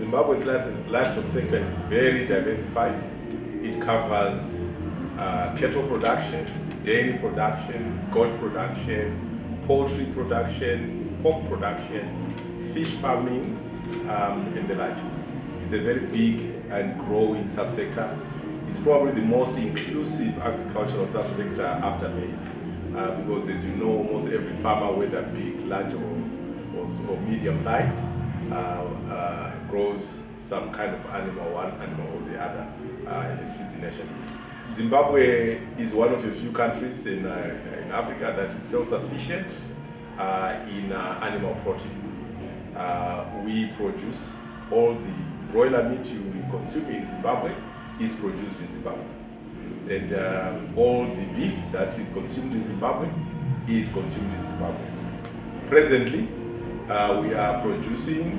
Zimbabwe's livestock sector is very diversified. It covers cattle production, dairy production, goat production, poultry production, pork production, fish farming, and the like. It's a very big and growing subsector. It's probably the most inclusive agricultural subsector after maize, because as you know, almost every farmer, whether big, large, or medium-sized, grows some kind of animal, one animal or the other, and feeds the nation. Zimbabwe is one of the few countries in Africa that is self-sufficient in animal protein. We produce all the broiler meat you consume in Zimbabwe is produced in Zimbabwe. And all the beef that is consumed in Zimbabwe is consumed in Zimbabwe. Presently, we are producing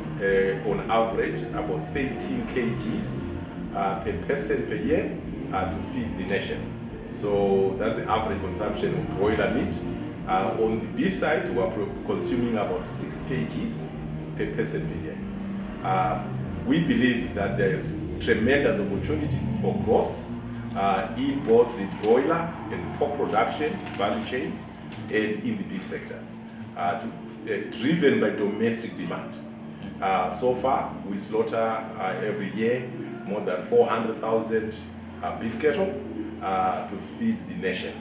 on average about 13 kgs per person per year to feed the nation. So that's the average consumption of broiler meat. On the beef side, we are consuming about 6 kgs per person per year. We believe that there's tremendous opportunities for growth in both the broiler and pork production value chains and in the beef sector, driven by domestic demand. So far, we slaughter every year more than 400,000 beef cattle to feed the nation.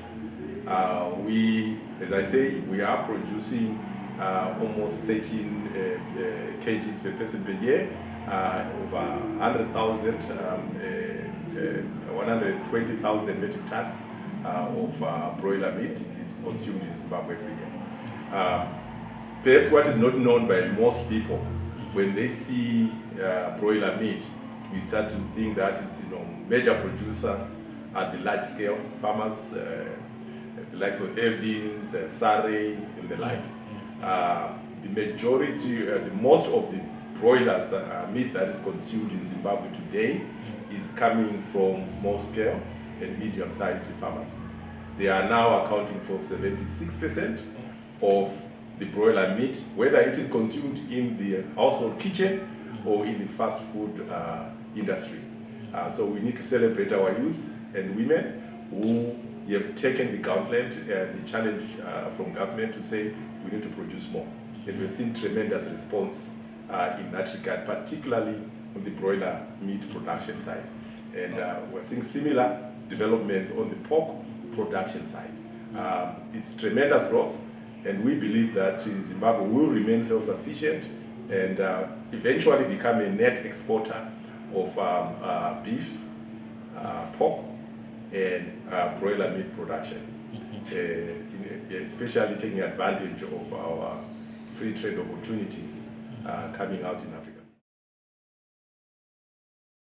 As I say, we are producing almost 13 kgs per person per year, over 100,000, 120,000 metric tons of broiler meat is consumed in Zimbabwe every year. Perhaps what is not known by most people, when they see broiler meat, we start to think that is, major producers are the large-scale farmers, the likes of Evans, Surrey, and the like. The majority, most of the broilers meat that is consumed in Zimbabwe today is coming from small-scale and medium-sized farmers. They are now accounting for 76% of the broiler meat, whether it is consumed in the household kitchen or in the fast food industry. So we need to celebrate our youth and women who have taken the gauntlet and the challenge from government to say we need to produce more. And we've seen tremendous response in that regard, particularly on the broiler meat production side. And we're seeing similar developments on the pork production side. It's tremendous growth, and we believe that Zimbabwe will remain self-sufficient and eventually become a net exporter of beef, pork, and broiler meat production, especially taking advantage of our free trade opportunities coming out in Africa.